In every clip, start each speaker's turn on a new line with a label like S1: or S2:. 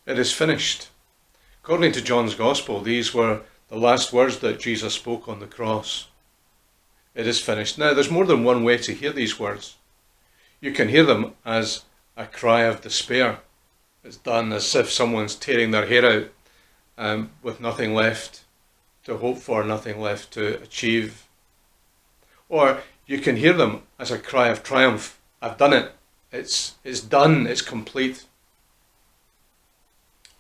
S1: It is finished. According to John's Gospel, these were the last words that Jesus spoke on the cross. It is finished. Now, there's more than one way to hear these words. You can hear them as a cry of despair. It's done, as if someone's tearing their hair out with nothing left to hope for, nothing left to achieve. Or you can hear them as a cry of triumph. I've done it. It's done. It's complete.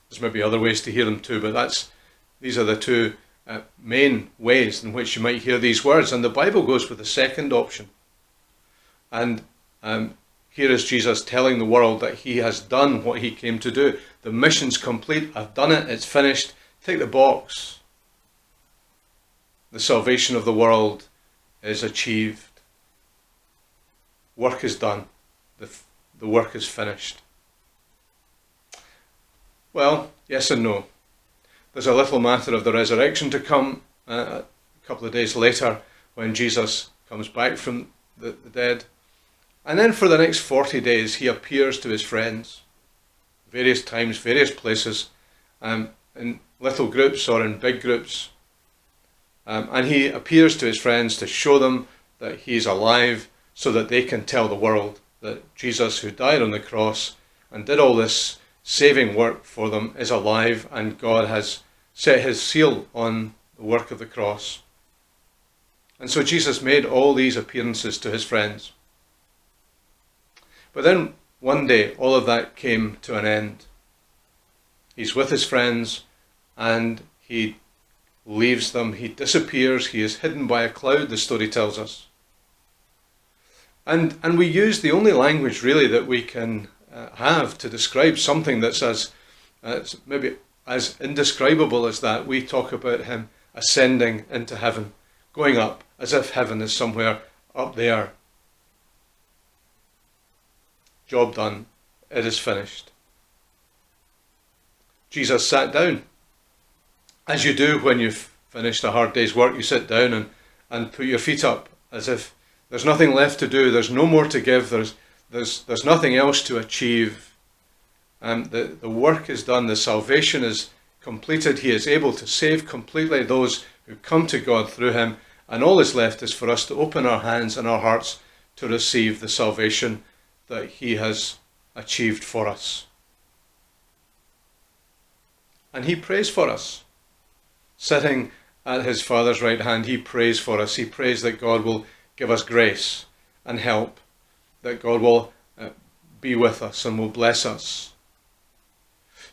S1: There's maybe other ways to hear them too, but these are the two main ways in which you might hear these words. And the Bible goes with the second option. And here is Jesus telling the world that he has done what he came to do. The mission's complete. I've done it. It's finished. Take the box. The salvation of the world is achieved. Work is done. The work is finished. Well, yes and no. There's a little matter of the resurrection to come a couple of days later when Jesus comes back from the dead. And then for the next 40 days he appears to his friends, various times, various places, in little groups or in big groups. And he appears to his friends to show them that he's alive so that they can tell the world that Jesus, who died on the cross and did all this saving work for them, is alive, and God has set his seal on the work of the cross. And so Jesus made all these appearances to his friends. But then one day all of that came to an end. He's with his friends and he leaves them. He disappears. He is hidden by a cloud, the story tells us. And we use the only language really that we can have to describe something that's maybe as indescribable as that. We talk about him ascending into heaven, going up, as if heaven is somewhere up there. Job done. It is finished. Jesus sat down. As you do when you've finished a hard day's work, you sit down and put your feet up, as if there's nothing left to do. There's no more to give. There's nothing else to achieve. The work is done. The salvation is completed. He is able to save completely those who come to God through him. And all is left is for us to open our hands and our hearts to receive the salvation that he has achieved for us. And he prays for us. Sitting at his Father's right hand, he prays for us. He prays that God will give us grace and help, that God will be with us and will bless us,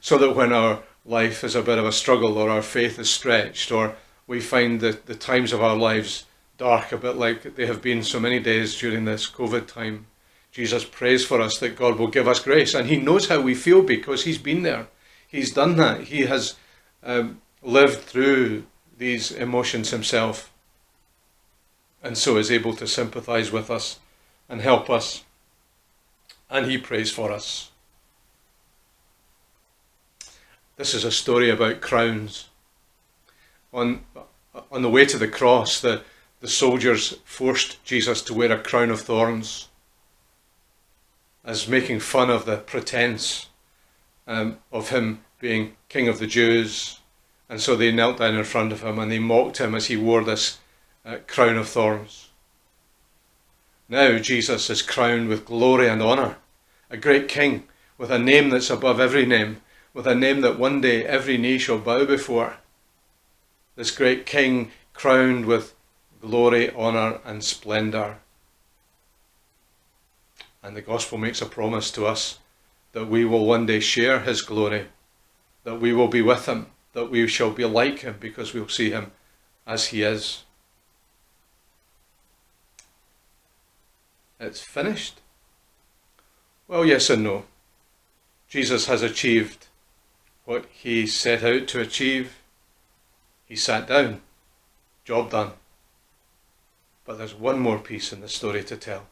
S1: so that when our life is a bit of a struggle, or our faith is stretched, or we find that the times of our lives dark, a bit like they have been so many days during this COVID time, Jesus prays for us that God will give us grace. And he knows how we feel because he's been there. He's done that. He has lived through these emotions himself, and so is able to sympathize with us and help us. And he prays for us. This is a story about crowns. On the way to the cross, the soldiers forced Jesus to wear a crown of thorns, as making fun of the pretense of him being King of the Jews. And so they knelt down in front of him and they mocked him as he wore this crown of thorns. Now Jesus is crowned with glory and honour, a great king with a name that's above every name, with a name that one day every knee shall bow before. This great king crowned with glory, honour and splendour. And the gospel makes a promise to us that we will one day share his glory, that we will be with him, that we shall be like him because we'll see him as he is. It's finished. Well, yes and no. Jesus has achieved what he set out to achieve. He sat down. Job done. But there's one more piece in the story to tell.